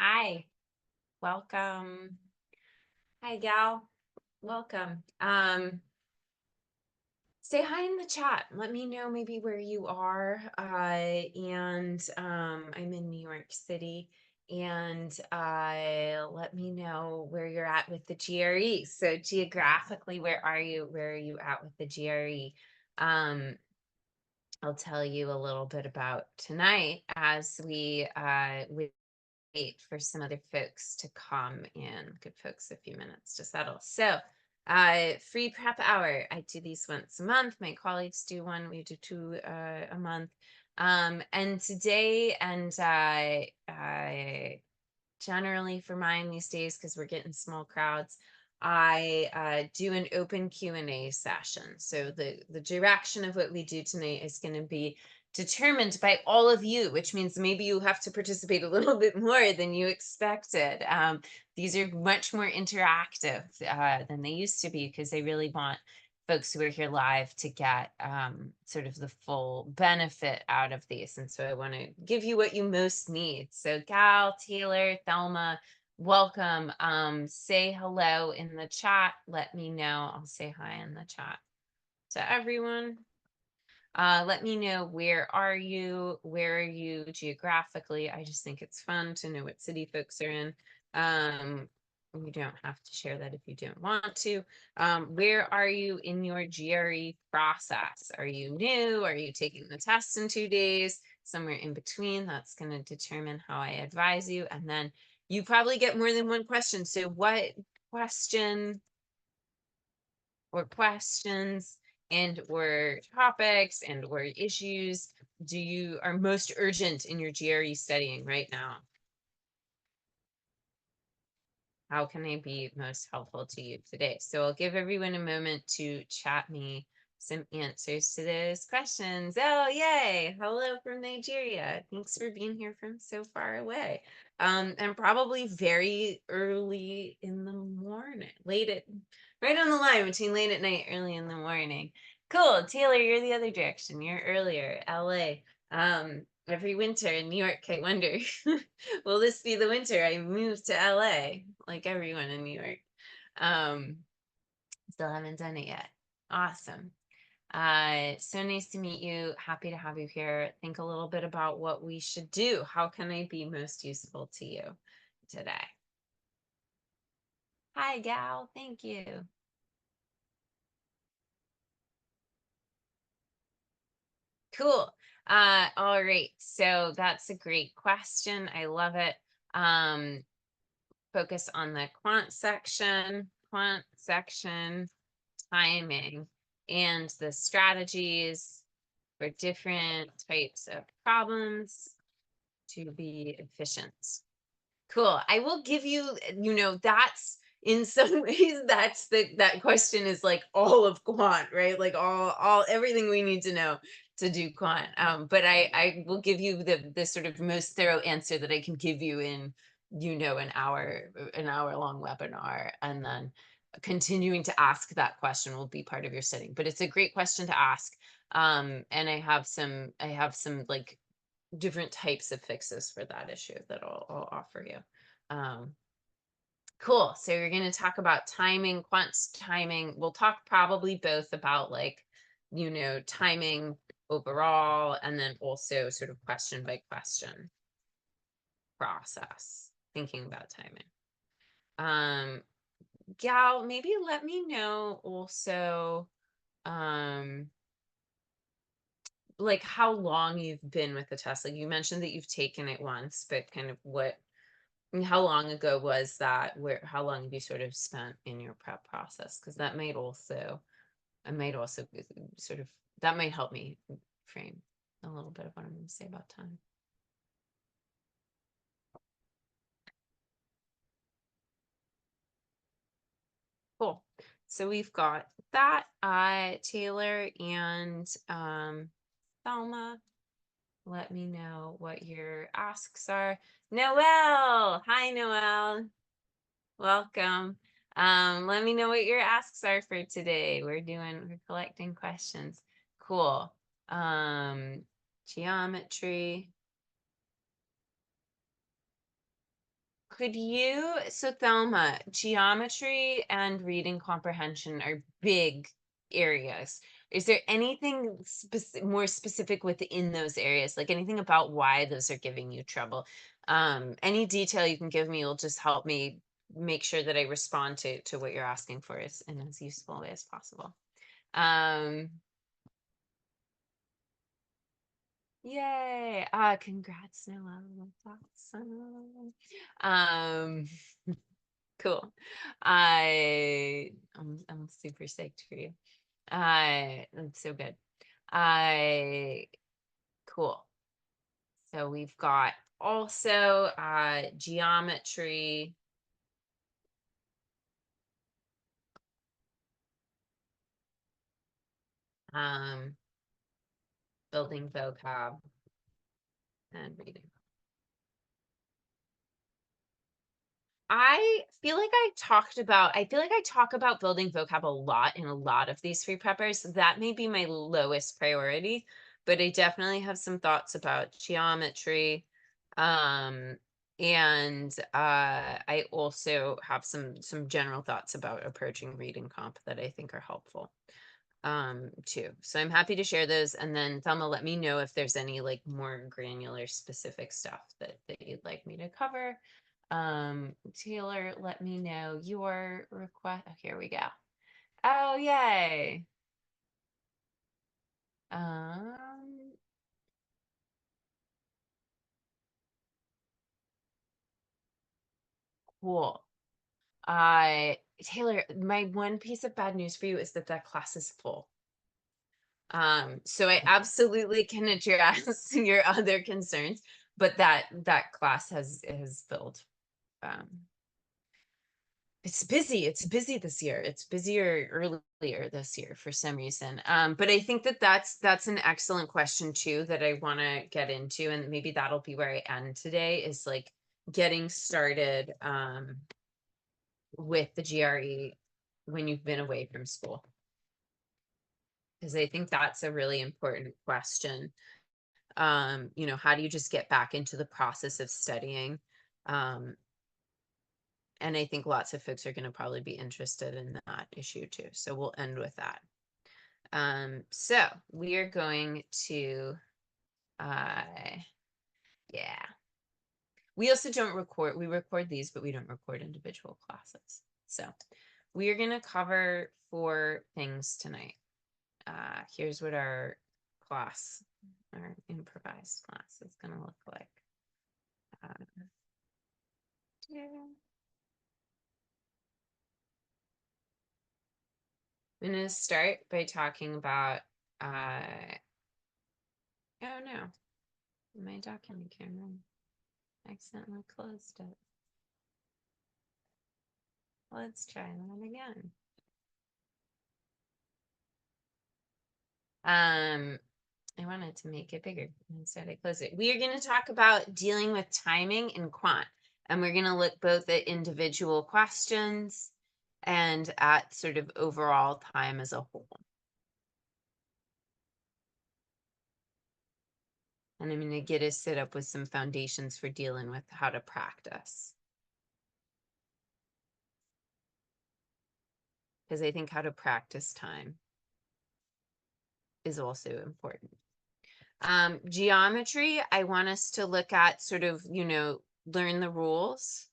Hi, welcome. Hi, gal. Welcome. Say hi in the chat. Let me know maybe where you are. I'm in New York City, and let me know where you're at with the GRE. So geographically, where are you? Where are you at with the GRE? I'll tell you a little bit about tonight as we wait for some other folks to come in. Give folks a few minutes to settle. So, free prep hour. I do these once a month. My colleagues do one. We do two a month. And today, and generally for mine these days, because we're getting small crowds, I do an open Q&A session. So the direction of what we do tonight is going to be determined by all of you, which means maybe you have to participate a little bit more than you expected. These are much more interactive than they used to be, because they really want folks who are here live to get sort of the full benefit out of these. And so I want to give you what you most need. So Gal, Taylor, Thelma, welcome. Say hello in the chat. Let me know. I'll say hi in the chat to everyone. Let me know, where are you geographically? I just think it's fun to know what city folks are in. You don't have to share that if you don't want to. Where are you in your GRE process? Are you new? Are you taking the test in 2 days? Somewhere in between. That's going to determine how I advise you. And then you probably get more than one question. So what question or questions and or topics and or issues are most urgent in your GRE studying right now? How can I be most helpful to you today? So I'll give everyone a moment to chat me some answers to those questions. Oh, yay. Hello from Nigeria. Thanks for being here from so far away. And probably very early in the morning, right on the line between late at night, early in the morning. Cool. Taylor, you're the other direction. You're earlier, LA. Every winter in New York, I wonder, will this be the winter I move to LA, like everyone in New York? Still haven't done it yet. Awesome. So nice to meet you. Happy to have you here. Think a little bit about what we should do. How can I be most useful to you today? Hi, Gal. Thank you. Cool. All right. So that's a great question. I love it. Focus on the quant section, timing, and the strategies for different types of problems to be efficient. Cool. I will give you, that's in some ways, that question is like all of quant, right? Like all everything we need to know to do quant. But I will give you the sort of most thorough answer that I can give you in, an hour long webinar. And then continuing to ask that question will be part of your studying. But it's a great question to ask. And I have some like different types of fixes for that issue that I'll offer you. Cool. So you're going to talk about timing, quant timing. We'll talk probably both about timing overall, and then also sort of question by question process, thinking about timing. Gal, maybe let me know also, like how long you've been with the test. Like you mentioned that you've taken it once, but kind of how long ago was that? How long have you sort of spent in your prep process? Because that might also sort of, that might help me frame a little bit of what I'm going to say about time. Cool. So we've got that. Taylor and Thelma, let me know what your asks are. Noelle, hi Noelle, welcome. Let me know what your asks are for today. We're collecting questions. Cool. Geometry. So Thelma, geometry and reading comprehension are big areas. Is there anything more specific within those areas, like anything about why those are giving you trouble? Any detail you can give me will just help me make sure that I respond to what you're asking for is in as useful way as possible. Um, Yay. Congrats, Noelle. That's awesome. Um, cool. I'm super psyched for you. That's so good. I cool. So we've got also geometry. Um, building vocab and reading. I feel like I talk about building vocab a lot in a lot of these free preppers. That may be my lowest priority, but I definitely have some thoughts about geometry. Um, and I also have some general thoughts about approaching reading comp that I think are helpful too. So I'm happy to share those. And then Thelma, let me know if there's any like more granular specific stuff that you'd like me to cover. Taylor, let me know your request. Oh, here we go. Oh, yay. Um, cool. Taylor, my one piece of bad news for you is that that class is full. So I absolutely can address your other concerns, but that class has filled. Um, it's busy this year. It's busier earlier this year for some reason. But I think that's an excellent question too that I want to get into, and maybe that'll be where I end today is like getting started with the GRE when you've been away from school. Because I think that's a really important question. How do you just get back into the process of studying? Um, and I think lots of folks are going to probably be interested in that issue too. So we'll end with that. So we are going to, uh, yeah. We also don't record, we record these, but we don't record individual classes. So we are going to cover 4 things tonight. Here's what our improvised class is going to look like. Yeah. I'm going to start by talking about, oh no, my document camera accidentally closed it. Let's try that again. I wanted to make it bigger. Instead, I closed it. We are going to talk about dealing with timing in quant, and we're going to look both at individual questions and at sort of overall time as a whole. And I'm going to get us set up with some foundations for dealing with how to practice. Because I think how to practice time is also important. Geometry, I want us to look at sort of, learn the rules.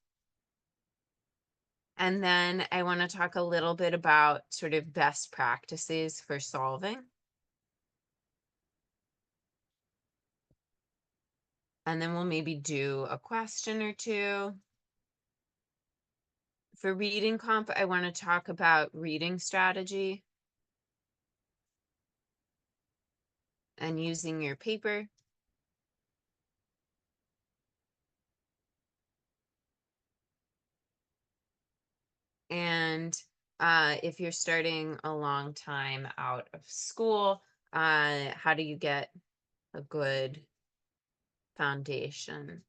And then I want to talk a little bit about sort of best practices for solving. And then we'll maybe do a question or two. For reading comp, I want to talk about reading strategy and using your paper. And if you're starting a long time out of school, how do you get a good foundation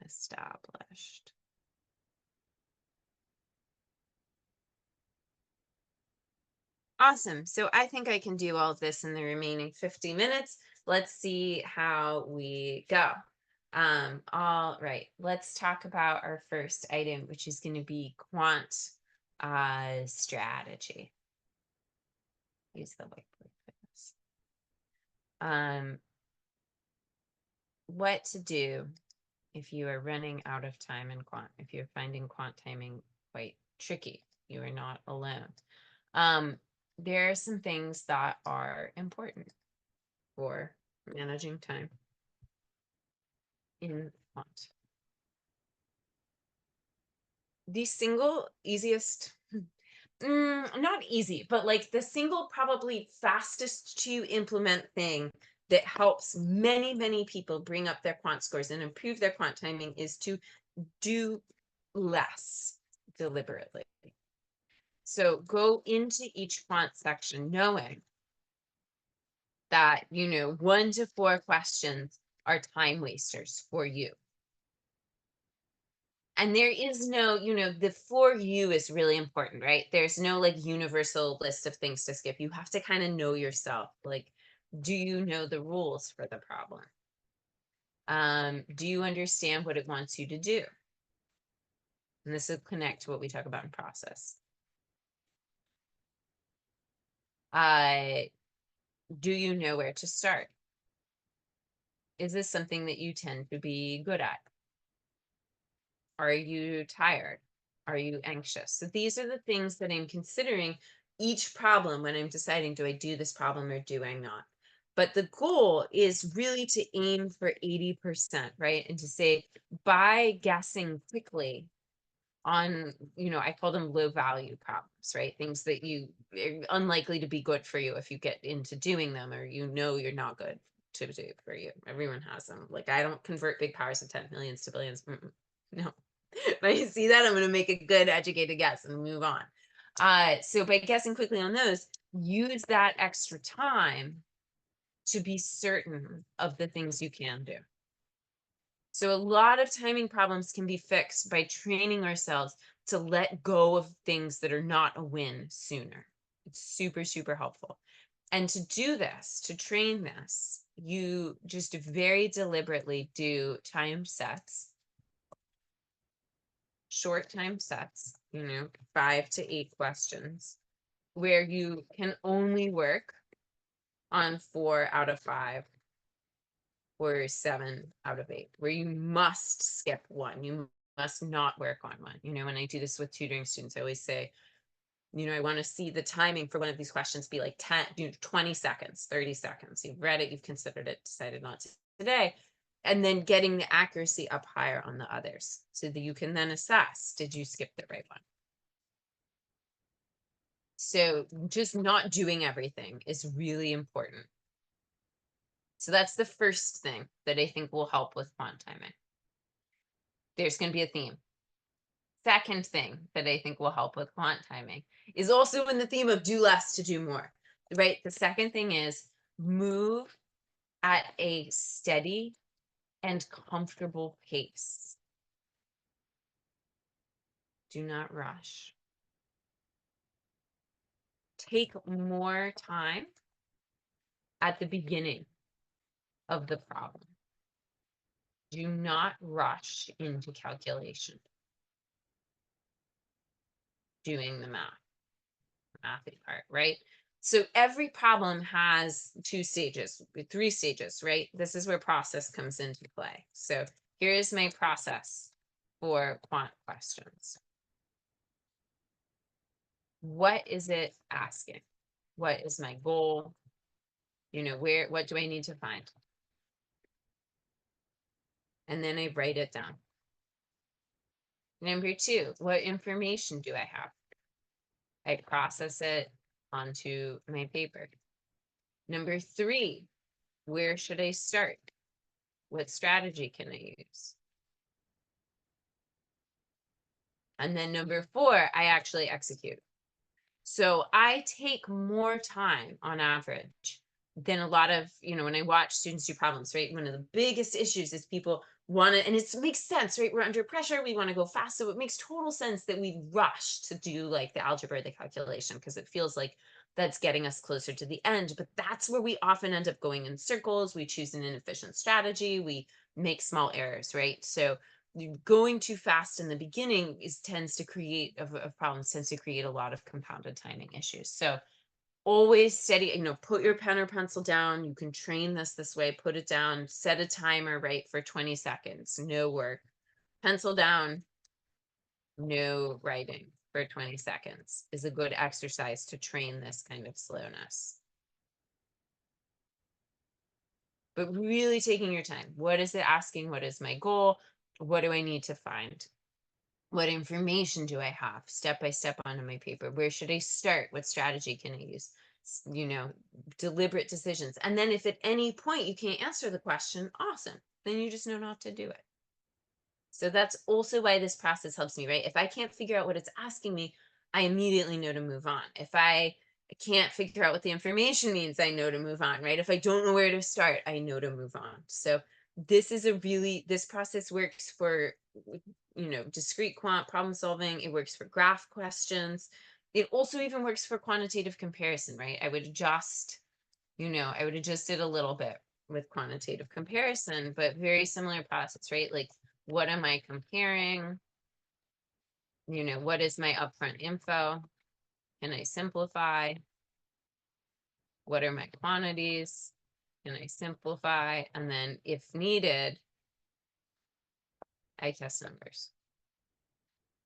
established? Awesome. So I think I can do all of this in the remaining 50 minutes. Let's see how we go. All right, let's talk about our first item, which is going to be quant strategy. Use the whiteboard for this. What to do if you are running out of time in quant, if you're finding quant timing quite tricky, you are not alone. There are some things that are important for managing time in quant. The single easiest, not easy, but like the single probably fastest to implement thing that helps many, many people bring up their quant scores and improve their quant timing is to do less deliberately. So go into each quant section knowing that, 1 to 4 questions are time wasters for you. And there is no, the for you is really important, right? There's no like universal list of things to skip. You have to kind of know yourself. Like, do you know the rules for the problem? Do you understand what it wants you to do? And this will connect to what we talk about in process. Do you know where to start? Is this something that you tend to be good at? Are you tired? Are you anxious? So these are the things that I'm considering each problem when I'm deciding, do I do this problem or do I not? But the goal is really to aim for 80%, right? And to say, by guessing quickly on, I call them low value problems, right? Things that you are unlikely to be good for you if you get into doing them, or you're not good to do for you. Everyone has them. Like, I don't convert big powers of 10 millions to billions. No. If I see that, I'm going to make a good educated guess and move on. So by guessing quickly on those, use that extra time to be certain of the things you can do. So a lot of timing problems can be fixed by training ourselves to let go of things that are not a win sooner. It's super, super helpful. And to do this, to train this, you just very deliberately do time sets, short time sets, 5 to 8 questions, where you can only work on 4 out of 5 or 7 out of 8, where you must skip one. You must not work on one. When I do this with tutoring students, I always say, I want to see the timing for one of these questions be like 10, 20 seconds, 30 seconds. You've read it, you've considered it, decided not to today. And then getting the accuracy up higher on the others so that you can then assess, did you skip the right one? So just not doing everything is really important. So that's the first thing that I think will help with quant timing. There's going to be a theme. Second thing that I think will help with quant timing is also in the theme of do less to do more, right? The second thing is move at a steady and comfortable pace. Do not rush. Take more time at the beginning of the problem. Do not rush into calculation, doing the mathy part, right? So every problem has 2 stages, 3 stages, right? This is where process comes into play. So here's my process for quant questions. What is it asking? What is my goal? What do I need to find? And then I write it down. Number 2, what information do I have? I process it onto my paper. Number 3, where should I start? What strategy can I use? And then number 4, I actually execute. So I take more time on average than a lot of, when I watch students do problems, right? One of the biggest issues is people want to, and it makes sense, right? We're under pressure. We want to go fast. So it makes total sense that we rush to do like the algebra, the calculation, because it feels like that's getting us closer to the end. But that's where we often end up going in circles. We choose an inefficient strategy. We make small errors, right? So going too fast in the beginning tends to create of problems, tends to create a lot of compounded timing issues. So always steady, put your pen or pencil down. You can train this way, put it down, set a timer, right, for 20 seconds, no work. Pencil down, no writing for 20 seconds is a good exercise to train this kind of slowness. But really taking your time. What is it asking? What is my goal? What do I need to find? What information do I have step by step onto my paper? Where should I start? What strategy can I use? Deliberate decisions. And then if at any point you can't answer the question, awesome. Then you just know not to do it. So that's also why this process helps me, right? If I can't figure out what it's asking me, I immediately know to move on. If I can't figure out what the information means, I know to move on, right? If I don't know where to start, I know to move on. So this process works for, discrete quant problem solving. It works for graph questions. It also even works for quantitative comparison, right? I would adjust it a little bit with quantitative comparison, but very similar process, right? Like, what am I comparing? What is my upfront info? Can I simplify? What are my quantities? Can I simplify? And then if needed, I test numbers.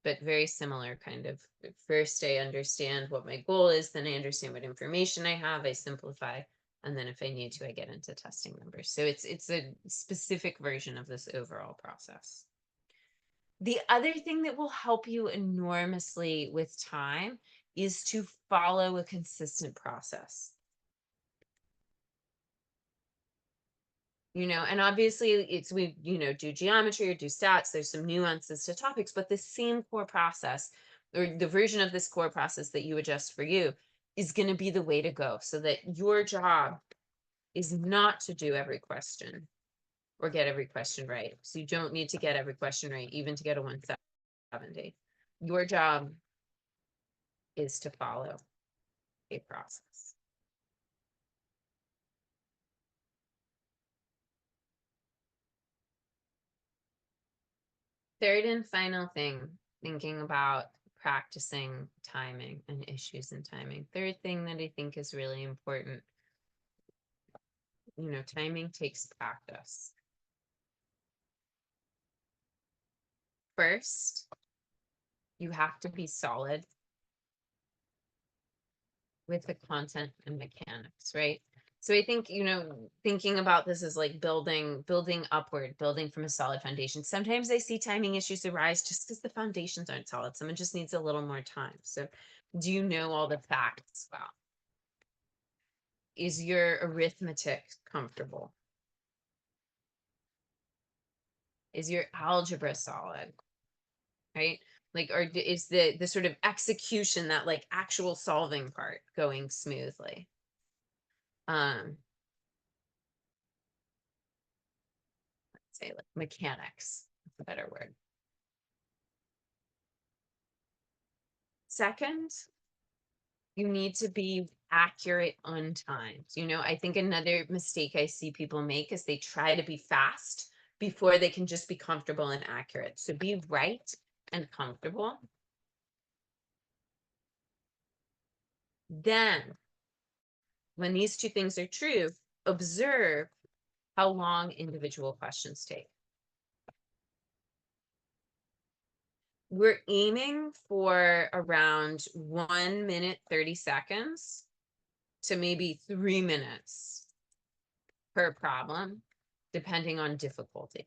But very similar kind of. First, I understand what my goal is, then I understand what information I have, I simplify, and then if I need to, I get into testing numbers. So it's a specific version of this overall process. The other thing that will help you enormously with time is to follow a consistent process. And obviously we do geometry or do stats, there's some nuances to topics, but the same core process, or the version of this core process that you adjust for you, is going to be the way to go, so that your job is not to do every question or get every question right. So you don't need to get every question right, even to get a 170. Your job is to follow a process. Third and final thing, thinking about practicing timing and issues in timing. Third thing that I think is really important, timing takes practice. First, you have to be solid with the content and mechanics, right? So I think, thinking about this is like building upward, building from a solid foundation. Sometimes I see timing issues arise just because the foundations aren't solid. Someone just needs a little more time. So do you know all the facts well? Is your arithmetic comfortable? Is your algebra solid? Right? Like, or is the sort of execution, that like actual solving part, going smoothly? Let's say like mechanics, that's a better word. Second, you need to be accurate on time. I think another mistake I see people make is they try to be fast before they can just be comfortable and accurate. So be right and comfortable. Then, when these two things are true, observe how long individual questions take. We're aiming for around 1 minute, 30 seconds to maybe 3 minutes per problem, depending on difficulty.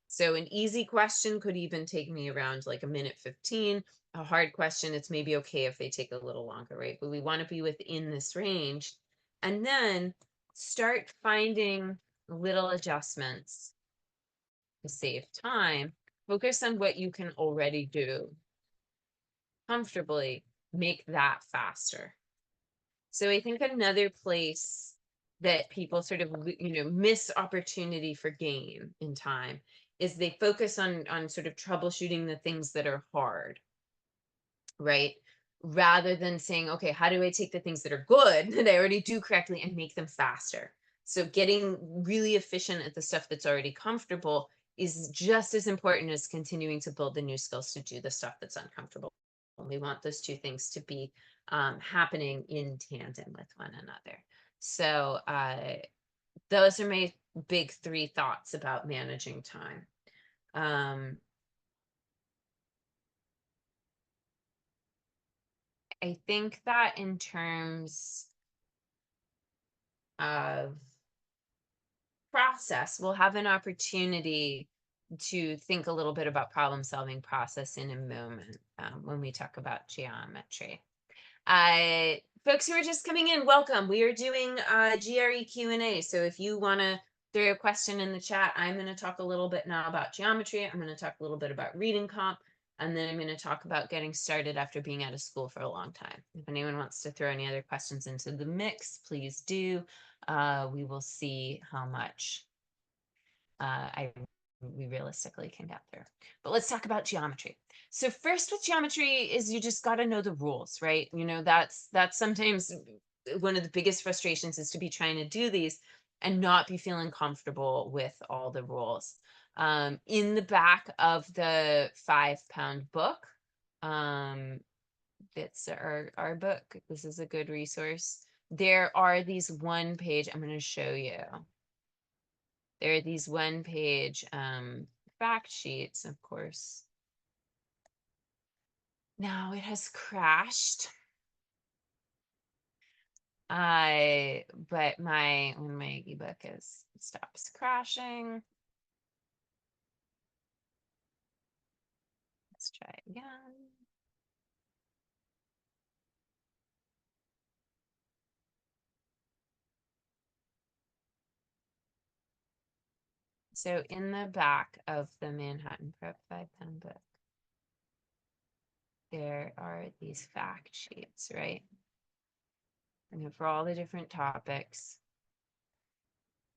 So an easy question could even take me around like 1:15. A hard question, it's maybe okay if they take a little longer, right? But we want to be within this range. And then start finding little adjustments to save time. Focus on what you can already do comfortably, make that faster. So I think another place that people sort of, miss opportunity for gain in time is they focus on sort of troubleshooting the things that are hard, right? Rather than saying, okay, how do I take the things that are good that I already do correctly and make them faster? So getting really efficient at the stuff that's already comfortable is just as important as continuing to build the new skills to do the stuff that's uncomfortable. We want those two things to be happening in tandem with one another. So those are my big three thoughts about managing time. I think that in terms of process, we'll have an opportunity to think a little bit about problem solving process in a moment when we talk about geometry. Folks who are just coming in, welcome. We are doing GRE Q&A. So if you want to throw a question in the chat, I'm going to talk a little bit now about geometry. I'm going to talk a little bit about reading comp, and then I'm going to talk about getting started after being out of school for a long time. If anyone wants to throw any other questions into the mix, please do. We will see how much we realistically can get through. But let's talk about geometry. So first with geometry is you just got to know the rules, right? You know, that's sometimes one of the biggest frustrations is to be trying to do these and not be feeling comfortable with all the rules. In the back of the 5-pound book, it's our book. This is a good resource. There are these one-page, I'm going to show you. There are these one-page fact sheets, of course. Now it has crashed. But when my ebook stops crashing. Let's try again. So in the back of the Manhattan Prep 5-pound book, there are these fact sheets, right? And for all the different topics.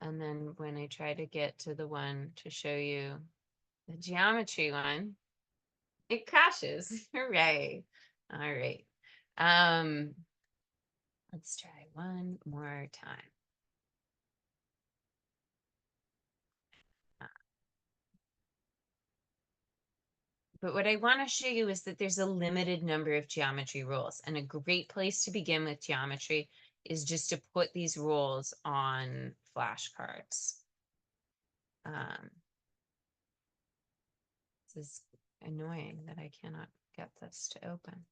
And then when I try to get to the one to show you the geometry one, it crashes. Hooray. All right. Let's try one more time. But what I want to show you is that there's a limited number of geometry rules, and a great place to begin with geometry is just to put these rules on flashcards. This is annoying that I cannot get this to open.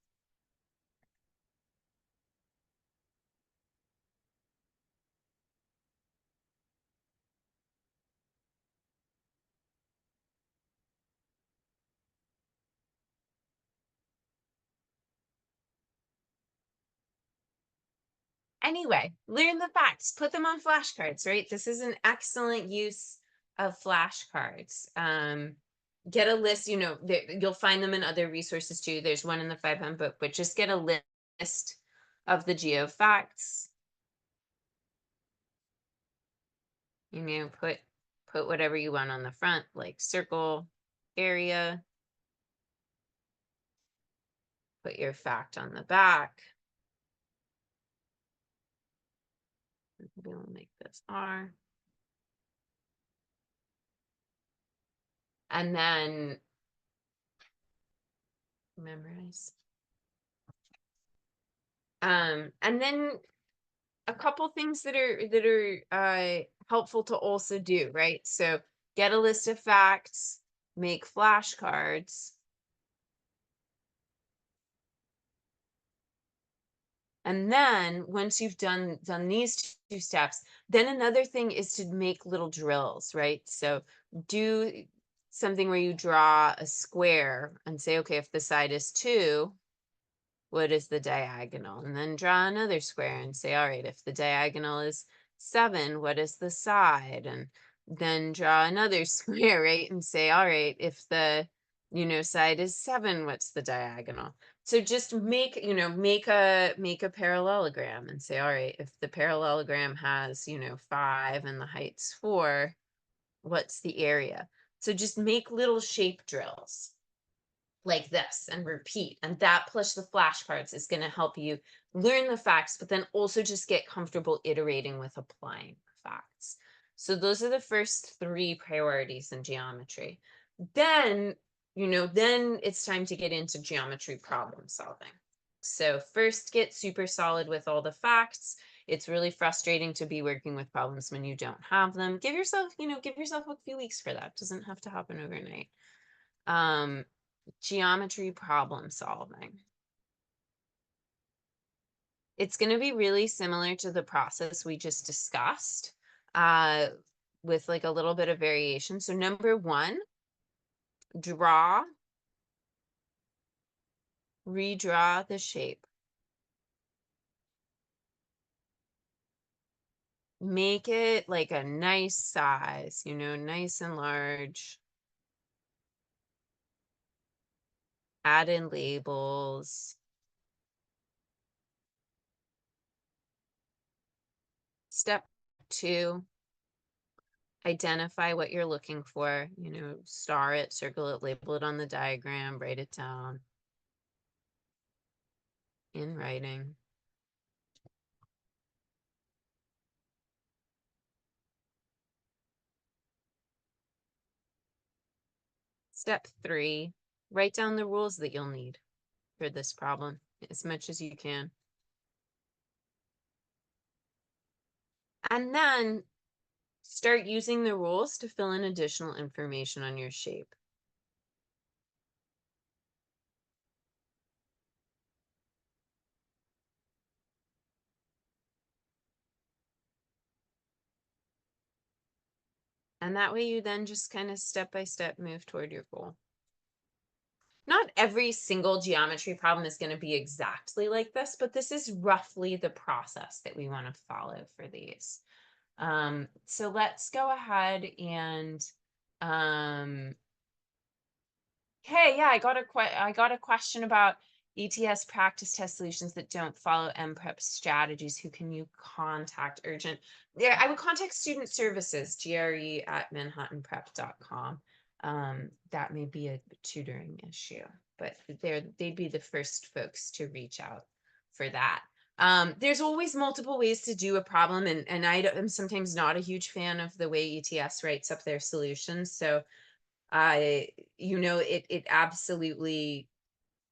Anyway, learn the facts, put them on flashcards, right? This is an excellent use of flashcards. Get a list, you know, you'll find them in other resources too. There's one in the 5-pound book, but just get a list of the geo facts. You know, put whatever you want on the front, like circle, area. Put your fact on the back. Maybe we'll make this R. And then memorize. And then a couple things that are helpful to also do, right? So get a list of facts, make flashcards. And then once you've done these two steps, then another thing is to make little drills, right? So do something where you draw a square and say, okay, if the side is 2, what is the diagonal? And then draw another square and say, all right, if the diagonal is 7, what is the side? And then draw another square, right? And say, all right, if the, side is 7, what's the diagonal? So just make a parallelogram and say, all right, if the parallelogram has, 5 and the height's 4, what's the area? So just make little shape drills like this and repeat. And that plus the flashcards is going to help you learn the facts, but then also just get comfortable iterating with applying facts. So those are the first three priorities in geometry. Then, then it's time to get into geometry problem solving. So first, get super solid with all the facts. It's really frustrating to be working with problems when you don't have them. Give yourself a few weeks for that. It doesn't have to happen overnight. Geometry problem solving. It's going to be really similar to the process we just discussed, with like a little bit of variation. So number one, draw, redraw the shape. Make it like a nice size, nice and large. Add in labels. Step two, identify what you're looking for, star it, circle it, label it on the diagram, write it down in writing. Step three, write down the rules that you'll need for this problem as much as you can. And then start using the rules to fill in additional information on your shape. And that way you then just kind of step by step move toward your goal. Not every single geometry problem is going to be exactly like this, but this is roughly the process that we want to follow for these. So let's go ahead and, hey, yeah, I got a question about ETS practice test solutions that don't follow MPrep strategies. Who can you contact? Urgent. Yeah, I would contact Student Services, GRE at manhattanprep.com. That may be a tutoring issue, but they'd be the first folks to reach out for that. There's always multiple ways to do a problem, and I am sometimes not a huge fan of the way ETS writes up their solutions. So it absolutely,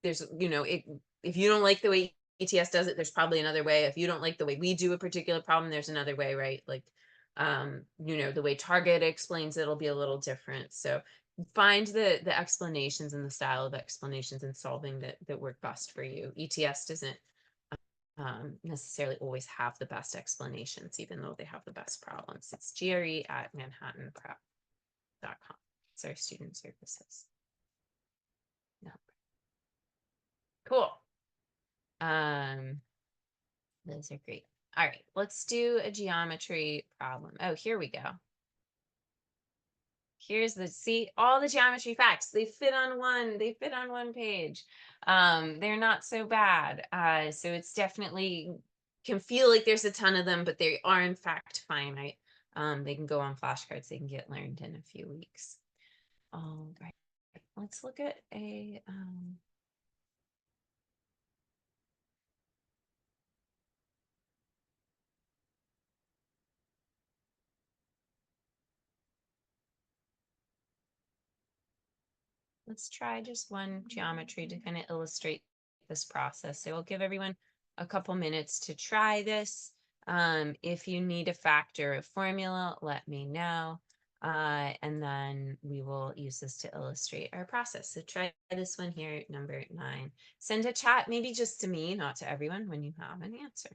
there's, if you don't like the way ETS does it, there's probably another way. If you don't like the way we do a particular problem, there's another way, right? Like, the way Target explains it'll be a little different. So find the explanations and the style of explanations and solving that work best for you. ETS doesn't necessarily always have the best explanations, even though they have the best problems. It's GRE at manhattanprep.com. It's our student services. No. Cool. Those are great. All right, let's do a geometry problem. Oh, here we go. Here's see, all the geometry facts. They fit on one page. They're not so bad. So it's definitely can feel like there's a ton of them, but they are in fact finite. They can go on flashcards. They can get learned in a few weeks. All right, let's look at a let's try just one geometry to kind of illustrate this process. So we'll give everyone a couple minutes to try this. If you need a factor or formula, let me know. And then we will use this to illustrate our process. So try this one here, number 9. Send a chat, maybe just to me, not to everyone, when you have an answer.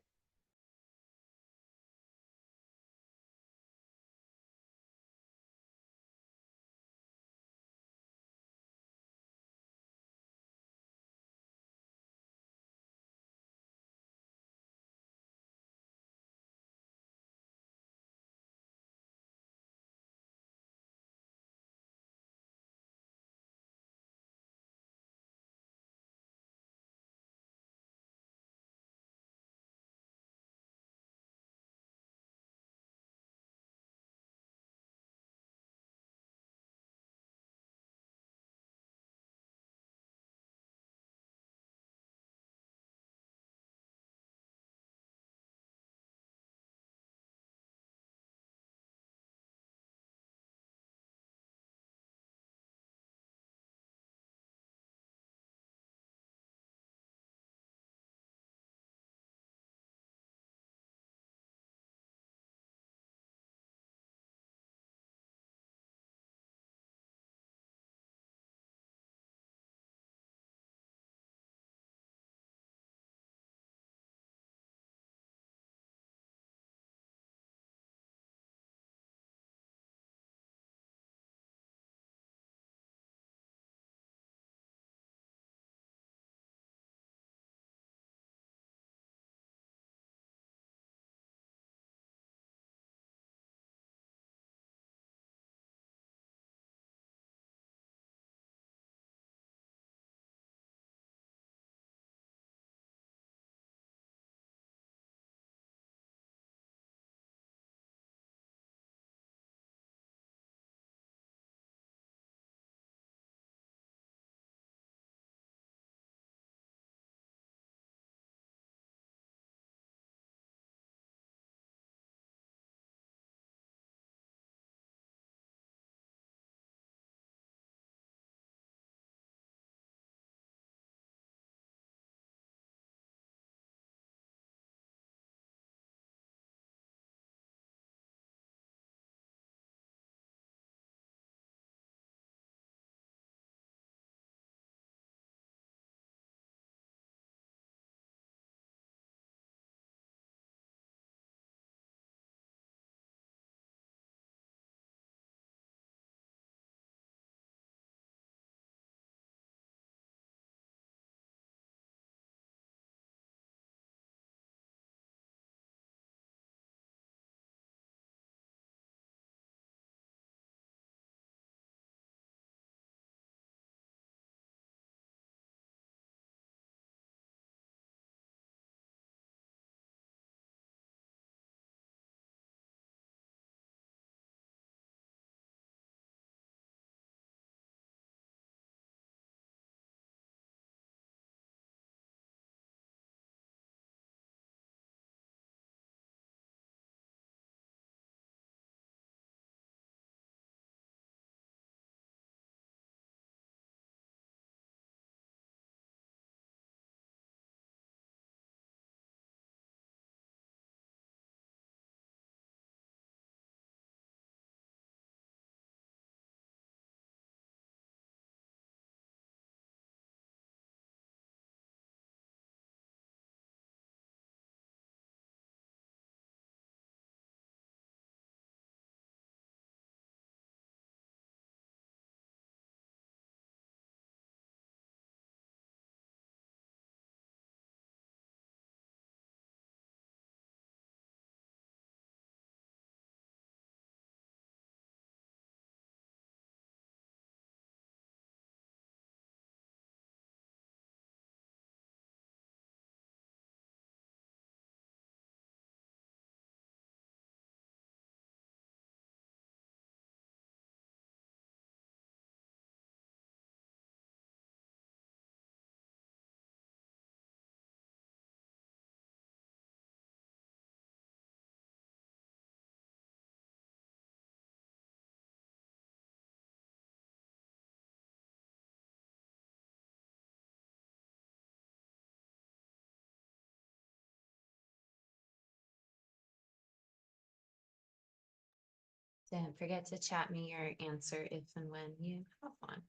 Don't forget to chat me your answer if and when you have one.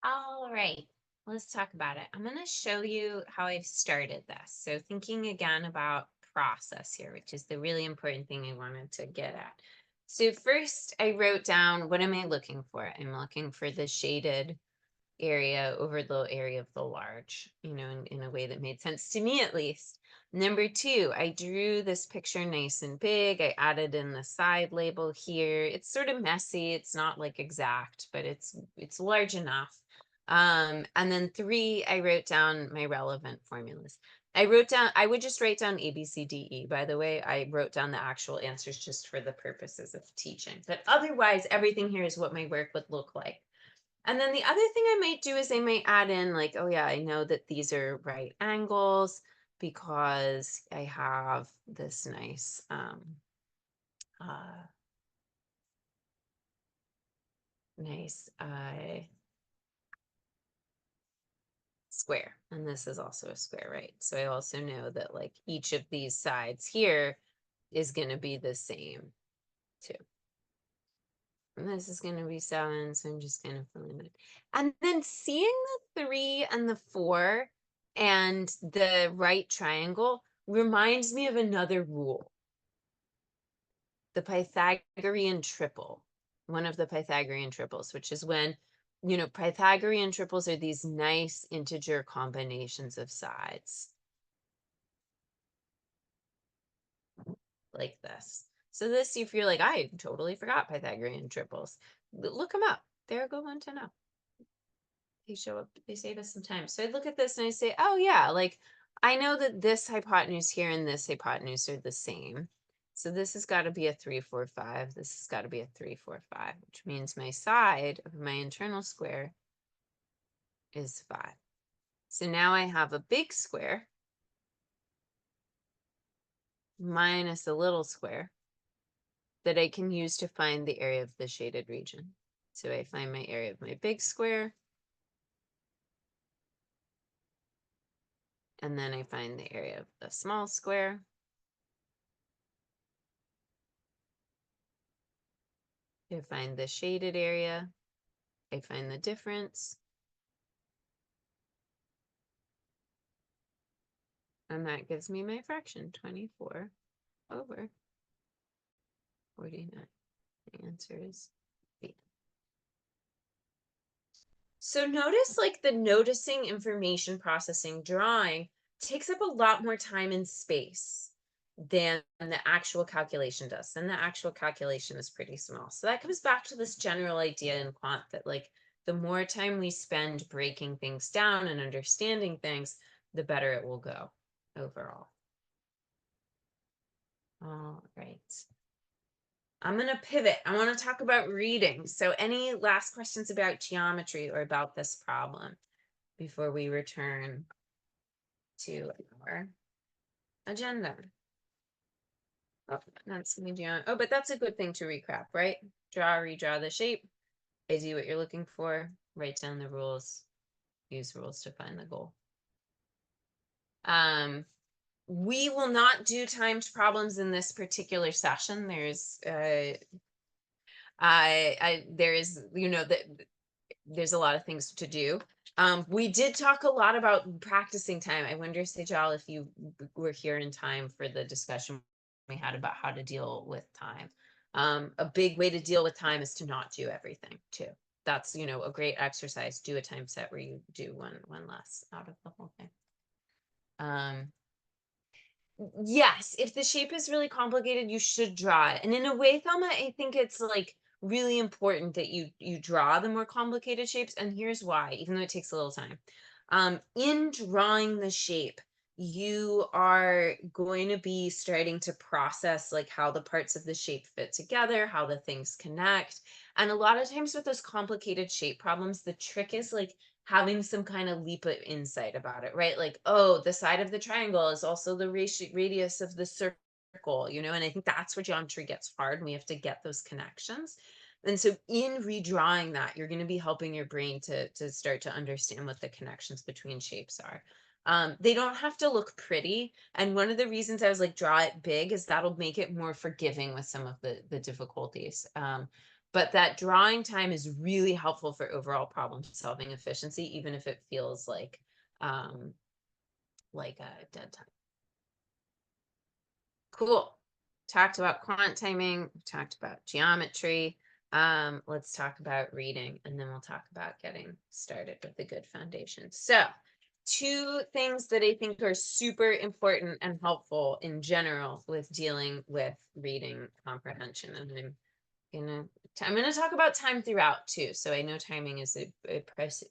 All right, let's talk about it. I'm going to show you how I've started this. So thinking again about process here, which is the really important thing I wanted to get at. So first I wrote down, what am I looking for? I'm looking for the shaded area over the area of the large, in a way that made sense to me at least. Number two, I drew this picture nice and big. I added in the side label here. It's sort of messy. It's not like exact, but it's large enough. And then three, I wrote down my relevant formulas. I would just write down A, B, C, D, E. By the way, I wrote down the actual answers just for the purposes of teaching. But otherwise, everything here is what my work would look like. And then the other thing I might do is I might add in like, oh yeah, I know that these are right angles because I have this nice uh nice square. And this is also a square, right? So I also know that like each of these sides here is going to be the same too. And this is going to be 7, so I'm just going to fill in it. And then seeing the 3 and the 4 and the right triangle reminds me of another rule, the Pythagorean triple, one of the Pythagorean triples, which is when, Pythagorean triples are these nice integer combinations of sides like this. So this, if you're like, I totally forgot Pythagorean triples, look them up. They're a good one to know. They show up, they save us some time. So I look at this and I say, oh yeah, like I know that this hypotenuse here and this hypotenuse are the same. So this has got to be a 3, 4, 5. This has got to be a 3, 4, 5, which means my side of my internal square is 5. So now I have a big square minus a little square that I can use to find the area of the shaded region. So I find my area of my big square, and then I find the area of the small square. I find the shaded area. I find the difference. And that gives me my fraction, 24 over 49. The answer is B. So notice like the noticing, information processing, drawing takes up a lot more time and space than the actual calculation does. And the actual calculation is pretty small. So that comes back to this general idea in quant that like the more time we spend breaking things down and understanding things, the better it will go overall. All right. I'm going to pivot. I want to talk about reading. So any last questions about geometry or about this problem before we return to our agenda. Oh, that's medium. Oh, but that's a good thing to recap, right? Redraw the shape, ID what you're looking for, write down the rules, use rules to find the goal. We will not do timed problems in this particular session. There's there is, there's a lot of things to do. We did talk a lot about practicing time. I wonder, Sejal, if you were here in time for the discussion we had about how to deal with time. A big way to deal with time is to not do everything too. That's, a great exercise. Do a time set where you do one less out of the whole thing. Yes, if the shape is really complicated, you should draw it. And in a way, Thelma, I think it's like really important that you draw the more complicated shapes. And here's why, even though it takes a little time. In drawing the shape, you are going to be starting to process like how the parts of the shape fit together, how the things connect. And a lot of times with those complicated shape problems, the trick is like having some kind of leap of insight about it, right? Like, oh, the side of the triangle is also the radius of the circle, and I think that's where geometry gets hard, and we have to get those connections. And so in redrawing that, you're going to be helping your brain to start to understand what the connections between shapes are. They don't have to look pretty. And one of the reasons I was like, draw it big is that'll make it more forgiving with some of the difficulties. But that drawing time is really helpful for overall problem solving efficiency, even if it feels like a dead time. Cool. Talked about quant timing, talked about geometry. Let's talk about reading, and then we'll talk about getting started with a good foundation. So, two things that I think are super important and helpful in general with dealing with reading comprehension. And I'm gonna talk about time throughout too. So I know timing is a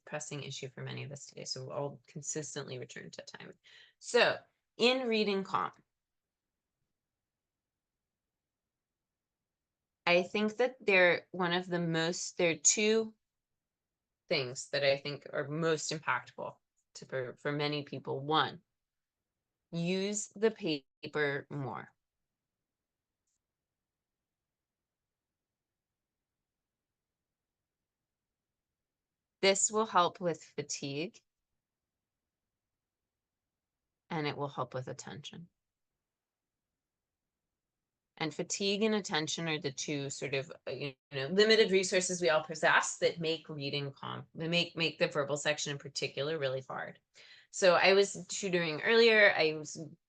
pressing issue for many of us today. So I'll consistently return to timing. So in reading comp, I think that there are two things that I think are most impactful for many people. One, use the paper more. This will help with fatigue, and it will help with attention. And fatigue and attention are the two sort of limited resources we all possess that make reading make the verbal section in particular really hard. So I was tutoring earlier.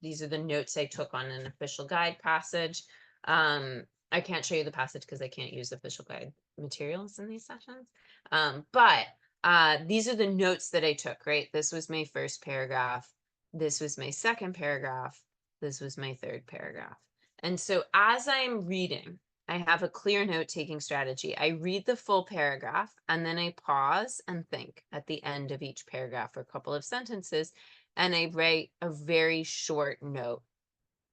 These are the notes I took on an official guide passage. I can't show you the passage because I can't use official guide materials in these sessions. But these are the notes that I took, right? This was my first paragraph. This was my second paragraph. This was my third paragraph. And so as I'm reading, I have a clear note-taking strategy. I read the full paragraph and then I pause and think at the end of each paragraph for a couple of sentences, and I write a very short note,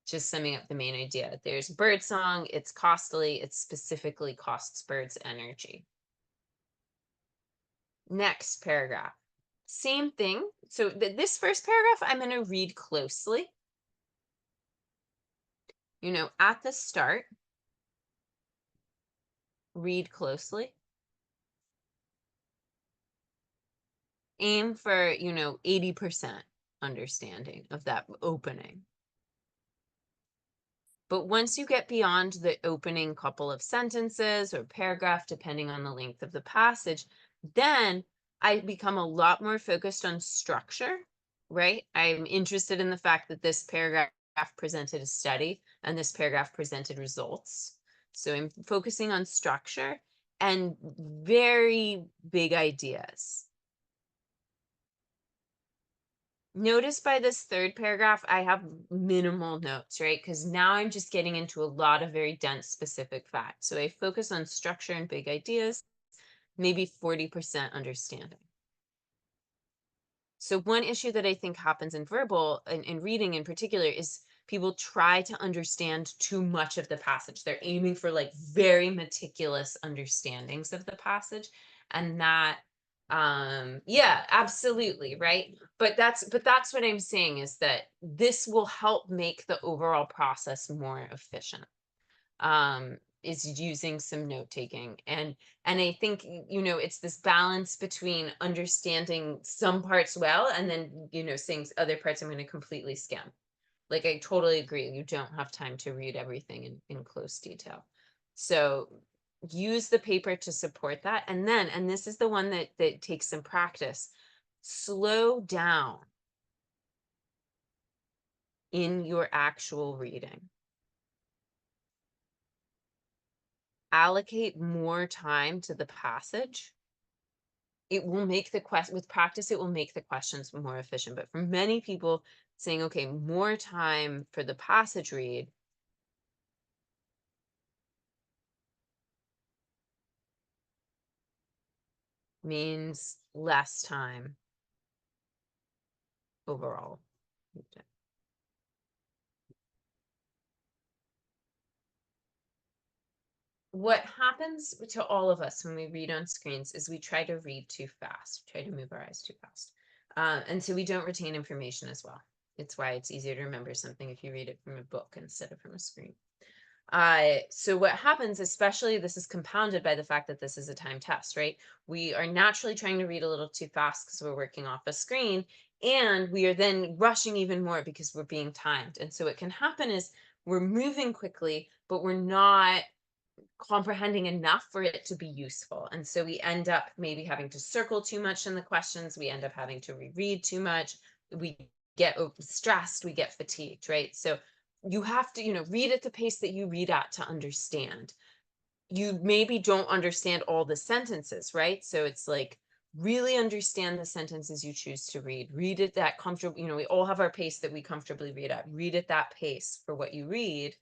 just summing up the main idea. There's birdsong, it's costly, it specifically costs birds energy. Next paragraph, same thing. So this first paragraph, I'm going to read closely. At the start, read closely. Aim for, 80% understanding of that opening. But once you get beyond the opening couple of sentences or paragraph, depending on the length of the passage, then I become a lot more focused on structure, right? I'm interested in the fact that this paragraph presented a study and this paragraph presented results. So I'm focusing on structure and very big ideas. Notice by this third paragraph, I have minimal notes, right? Because now I'm just getting into a lot of very dense specific facts. So I focus on structure and big ideas, maybe 40% understanding. So one issue that I think happens in verbal and in reading in particular is people try to understand too much of the passage. They're aiming for like very meticulous understandings of the passage, and that Yeah, absolutely, right? But that's what I'm saying, is that this will help make the overall process more efficient. Is using some note taking, and I think it's this balance between understanding some parts well, and then saying other parts I'm going to completely skim. Like, I totally agree, you don't have time to read everything in close detail. So use the paper to support that, and this is the one that takes some practice. Slow down in your actual reading. Allocate more time to the passage. It will make the with practice, it will make the questions more efficient. But for many people, saying, okay, more time for the passage read means less time overall. What happens to all of us when we read on screens is we try to read too fast, try to move our eyes too fast. And so we don't retain information as well. It's why it's easier to remember something if you read it from a book instead of from a screen. So what happens, especially this is compounded by the fact that this is a time test, right? We are naturally trying to read a little too fast because we're working off a screen, and we are then rushing even more because we're being timed. And so what can happen is we're moving quickly, but we're not comprehending enough for it to be useful. And so we end up maybe having to circle too much in the questions. We end up having to reread too much. We get stressed, we get fatigued, right? So you have to, read at the pace that you read at to understand. You maybe don't understand all the sentences, right? So it's like, really understand the sentences you choose to read. Read at that comfortable, we all have our pace that we comfortably read at. Read at that pace for what you read.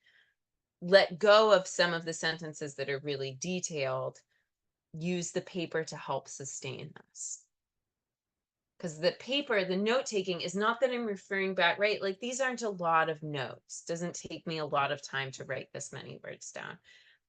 Let go of some of the sentences that are really detailed. Use the paper to help sustain this. Because the paper, the note taking is not that I'm referring back, right? Like, these aren't a lot of notes. Doesn't take me a lot of time to write this many words down.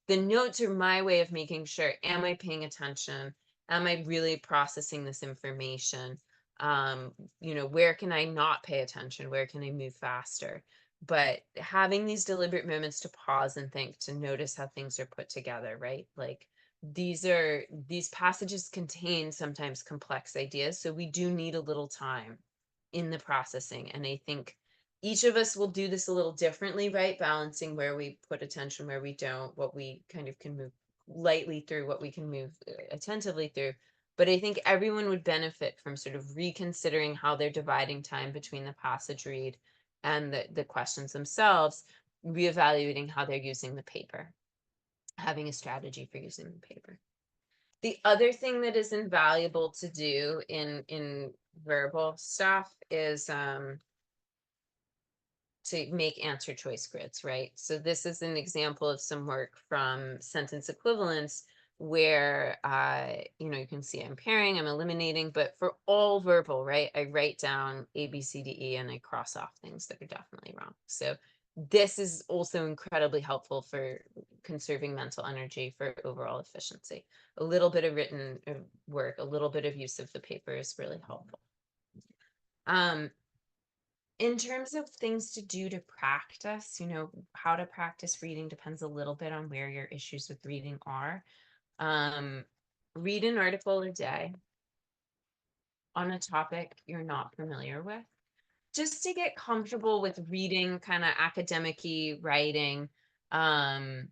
The notes are my way of making sure, am I paying attention? Am I really processing this information? Where can I not pay attention? Where can I move faster? But having these deliberate moments to pause and think, to notice how things are put together, right? Like, these passages contain sometimes complex ideas, so we do need a little time in the processing. And I think each of us will do this a little differently, right? Balancing where we put attention, where we don't, what we kind of can move lightly through, what we can move attentively through. But I think everyone would benefit from sort of reconsidering how they're dividing time between the passage read and the questions themselves, reevaluating how they're using the paper, having a strategy for using the paper. The other thing that is invaluable to do in verbal stuff is to make answer choice grids, right? So this is an example of some work from sentence equivalence where you can see I'm pairing, I'm eliminating, but for all verbal, right, I write down A, B, C, D, E, and I cross off things that are definitely wrong. So this is also incredibly helpful for conserving mental energy for overall efficiency. A little bit of written work, a little bit of use of the paper is really helpful. In terms of things to do to practice, how to practice reading depends a little bit on where your issues with reading are. Read an article a day on a topic you're not familiar with, just to get comfortable with reading kind of academic-y writing, and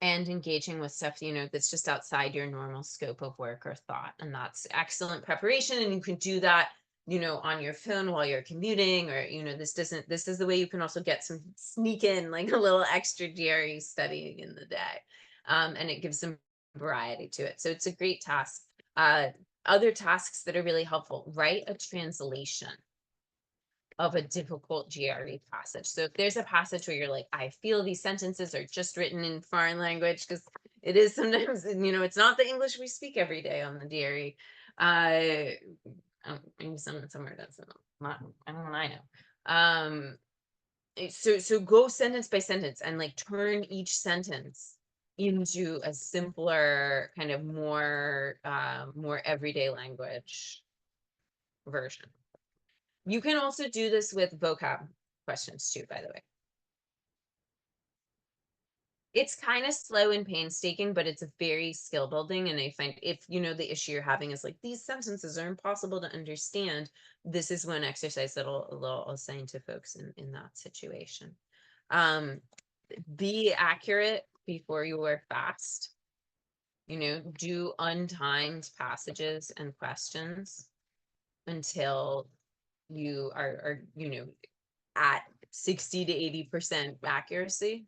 engaging with stuff, that's just outside your normal scope of work or thought. And that's excellent preparation. And you can do that, on your phone while you're commuting, or, this is the way you can also get some sneak in like a little extra GRE studying in the day. And it gives some variety to it. So it's a great task. Other tasks that are really helpful: write a translation of a difficult GRE passage. So if there's a passage where you're like, I feel these sentences are just written in foreign language, because it is sometimes, it's not the English we speak every day on the DRE. Maybe somewhere that's not, I don't know. I know. So go sentence by sentence and like turn each sentence into a simpler kind of more everyday language version. You can also do this with vocab questions too, by the way. It's kind of slow and painstaking, but it's a very skill building. And I find if you know the issue you're having is like these sentences are impossible to understand, this is one exercise that I'll assign to folks in that situation. Be accurate before you are fast. You know, do untimed passages and questions until you are you know, at 60 to 80% accuracy,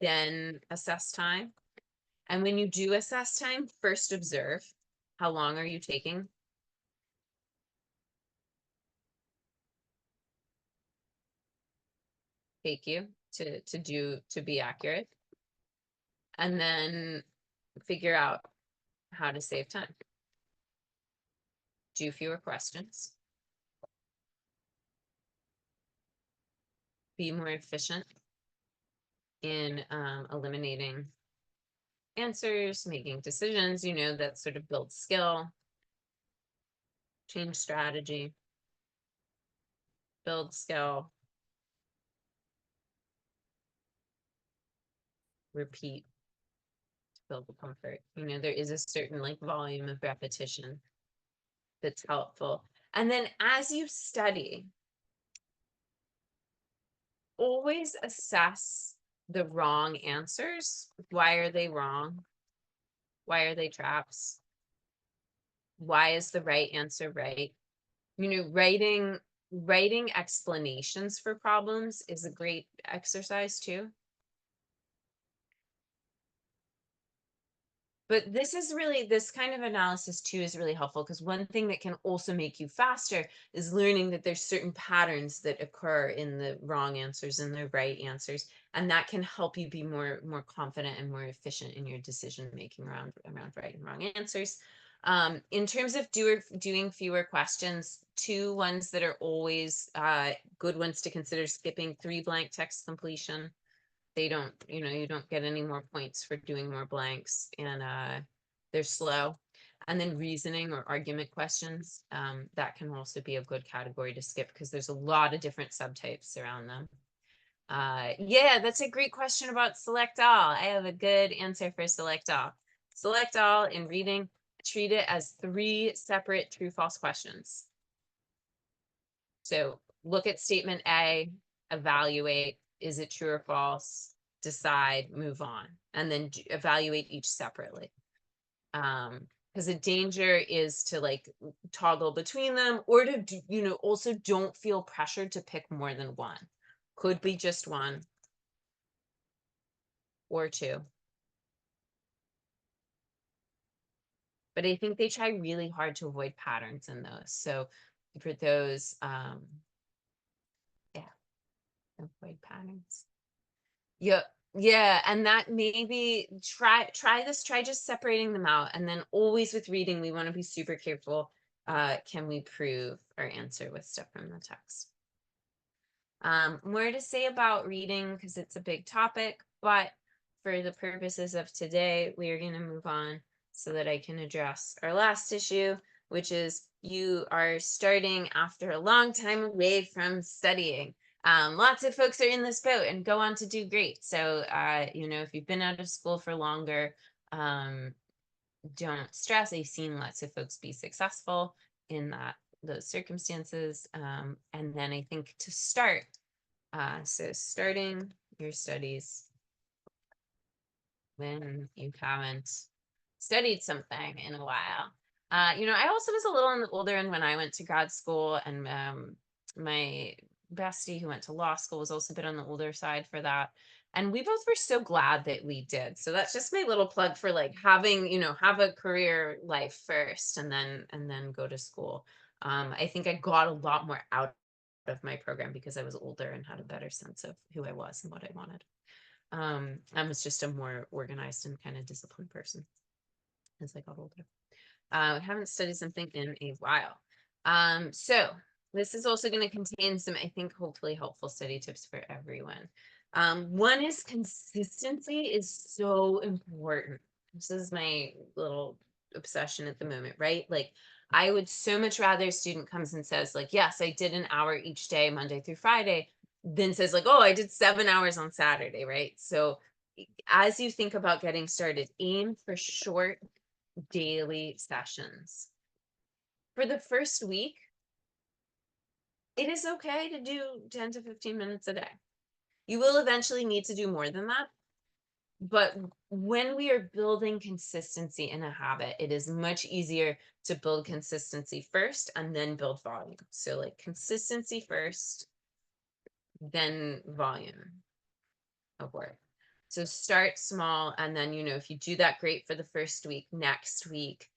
then assess time. And when you do assess time, first observe how long are you taking? Take you to be accurate, and then figure out how to save time. Do fewer questions. Be more efficient in eliminating answers, making decisions, you know, that sort of builds skill. Change strategy, build skill, repeat, build the comfort. You know, there is a certain like volume of repetition that's helpful. And then as you study, always assess the wrong answers. Why are they wrong? Why are they traps? Why is the right answer right? You know, writing explanations for problems is a great exercise too. But this kind of analysis too is really helpful, because one thing that can also make you faster is learning that there's certain patterns that occur in the wrong answers and the right answers, and that can help you be more confident and more efficient in your decision making around right and wrong answers. In terms of doing fewer questions, two ones that are always good ones to consider: skipping 3 blank text completion. They don't, you know, you don't get any more points for doing more blanks, and they're slow. And then reasoning or argument questions, that can also be a good category to skip, because there's a lot of different subtypes around them. Yeah, that's a great question about select all. I have a good answer for select all. Select all in reading, treat it as 3 separate true false questions. So look at statement A, evaluate, is it true or false? Decide, move on, and then evaluate each separately. Because the danger is to like toggle between them, or to, you know, also don't feel pressured to pick more than one. Could be just one or two. But I think they try really hard to avoid patterns in those. So for those, yeah, avoid patterns. Yeah, yeah, and that maybe try just separating them out, and then always with reading, we want to be super careful. Can we prove our answer with stuff from the text? More to say about reading, because it's a big topic, but for the purposes of today, we are going to move on so that I can address our last issue, which is you are starting after a long time away from studying. Lots of folks are in this boat and go on to do great. So, you know, if you've been out of school for longer, don't stress. I've seen lots of folks be successful in those circumstances. And then I think to start, so starting your studies when you haven't studied something in a while. You know, I also was a little on the older end when I went to grad school, and my bestie who went to law school was also a bit on the older side for that. And we both were so glad that we did. So that's just my little plug for like having, you know, have a career life first and then go to school. I think I got a lot more out of my program because I was older and had a better sense of who I was and what I wanted. I was just a more organized and kind of disciplined person as I got older. I haven't studied something in a while. So this is also going to contain some, I think, hopefully helpful study tips for everyone. One is consistency is so important. This is my little obsession at the moment, right? Like, I would so much rather a student comes and says, like, yes, I did an hour each day, Monday through Friday, than says, like, oh, I did 7 hours on Saturday, right? So as you think about getting started, aim for short daily sessions. For the first week, it is okay to do 10 to 15 minutes a day. You will eventually need to do more than that. But when we are building consistency in a habit, it is much easier to build consistency first and then build volume. So, like, consistency first, then volume of work. So start small, and then, if you do that, great for the first week. Next week,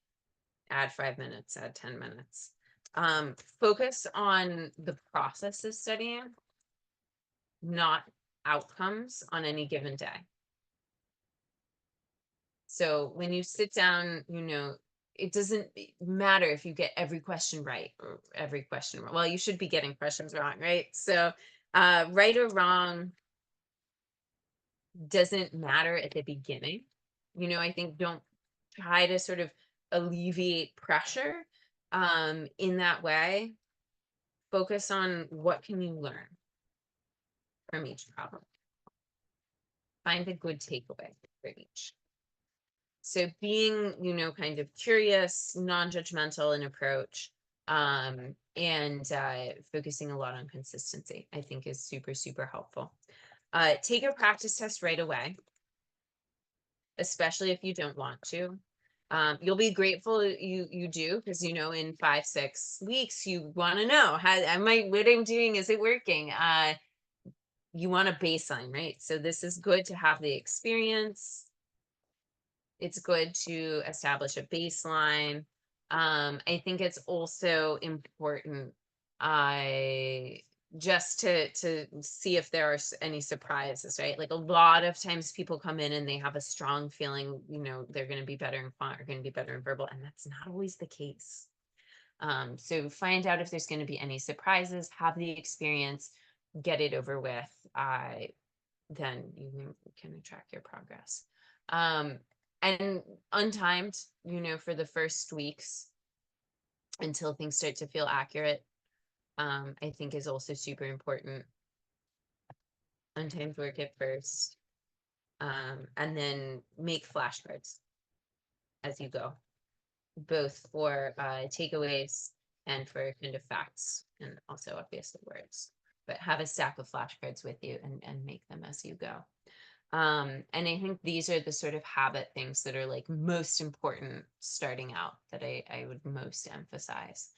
add 5 minutes, add 10 minutes. Focus on the process of studying, not outcomes on any given day. So when you sit down, it doesn't matter if you get every question right or every question wrong. Well, you should be getting questions wrong, right? So right or wrong doesn't matter at the beginning. I think don't try to sort of alleviate pressure in that way. Focus on what can you learn from each problem. Find a good takeaway for each. So being, kind of curious, non-judgmental in approach, and focusing a lot on consistency, I think is super, super helpful. Take a practice test right away, especially if you don't want to. You'll be grateful you do, because in 5-6 weeks you want to know what I'm doing, is it working? You want a baseline, right? So this is good to have the experience. It's good to establish a baseline. I think it's also important just to see if there are any surprises, right? Like, a lot of times people come in and they have a strong feeling, they're going to be better in quant or going to be better in verbal, and that's not always the case. So find out if there's going to be any surprises, have the experience, get it over with. Then you can track your progress. And untimed, for the first weeks until things start to feel accurate, I think is also super important. Untimed work at first, and then make flashcards as you go, both for takeaways and for kind of facts, and also obviously words. But have a stack of flashcards with you and make them as you go. And I think these are the sort of habit things that are, like, most important starting out, that I would most emphasize.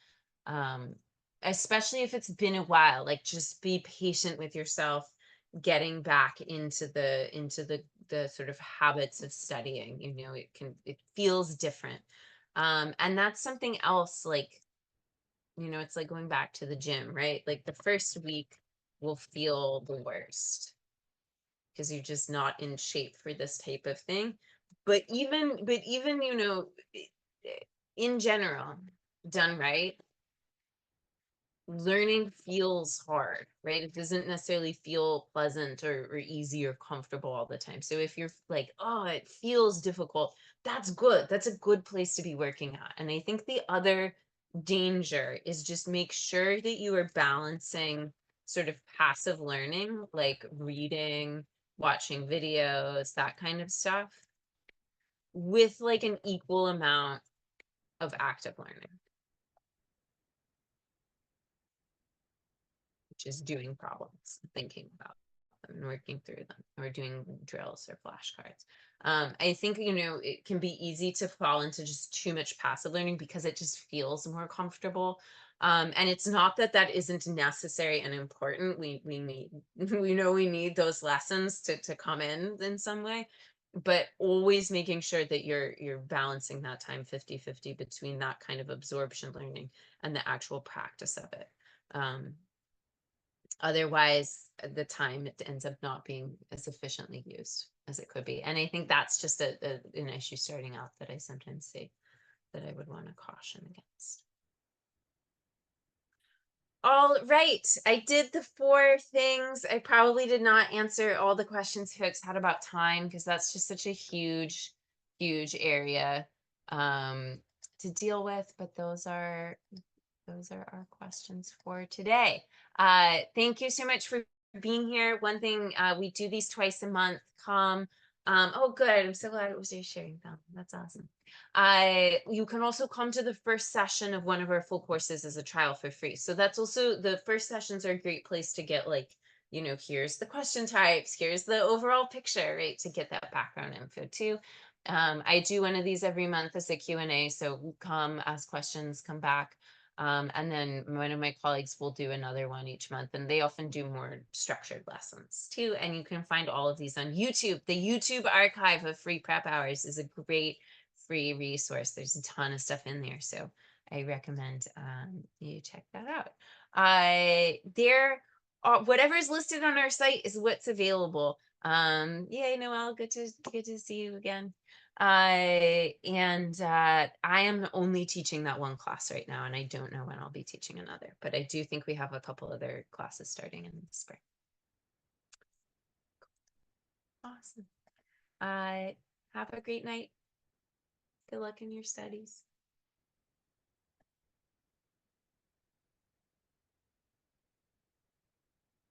Especially if it's been a while, like, just be patient with yourself getting back into the sort of habits of studying. It feels different. And that's something else, like, it's like going back to the gym, right? Like, the first week will feel the worst because you're just not in shape for this type of thing. But even, in general, done right, learning feels hard, right? It doesn't necessarily feel pleasant or easy or comfortable all the time. So if you're like, oh, it feels difficult, that's good. That's a good place to be working at. And I think the other danger is just make sure that you are balancing sort of passive learning, like reading, watching videos, that kind of stuff, with, like, an equal amount of active learning, which is doing problems, thinking about them, and working through them, or doing drills or flashcards. I think, it can be easy to fall into just too much passive learning because it just feels more comfortable. And it's not that that isn't necessary and important. We need, we need those lessons to come in some way, but always making sure that you're balancing that time 50-50 between that kind of absorption learning and the actual practice of it. Otherwise, the time, it ends up not being as efficiently used as it could be. And I think that's just an issue starting out that I sometimes see, that I would want to caution against. All right. I did the 4 things. I probably did not answer all the questions folks had about time because that's just such a huge, huge area to deal with. But those are our questions for today. Thank you so much for being here. One thing, we do these twice a month. Come. Oh, good. I'm so glad it was you sharing them. That's awesome. You can also come to the first session of one of our full courses as a trial for free. So that's also the first sessions are a great place to get like, here's the question types, here's the overall picture, right? To get that background info too. I do one of these every month as a Q&A. So come ask questions, come back. And then one of my colleagues will do another one each month, and they often do more structured lessons too. And you can find all of these on YouTube. The YouTube archive of free prep hours is a great free resource. There's a ton of stuff in there. So I recommend you check that out. Whatever is listed on our site is what's available. Yay, Noelle, good to see you again. And I am only teaching that one class right now, and I don't know when I'll be teaching another, but I do think we have a couple other classes starting in the spring. Awesome. Have a great night. Good luck in your studies.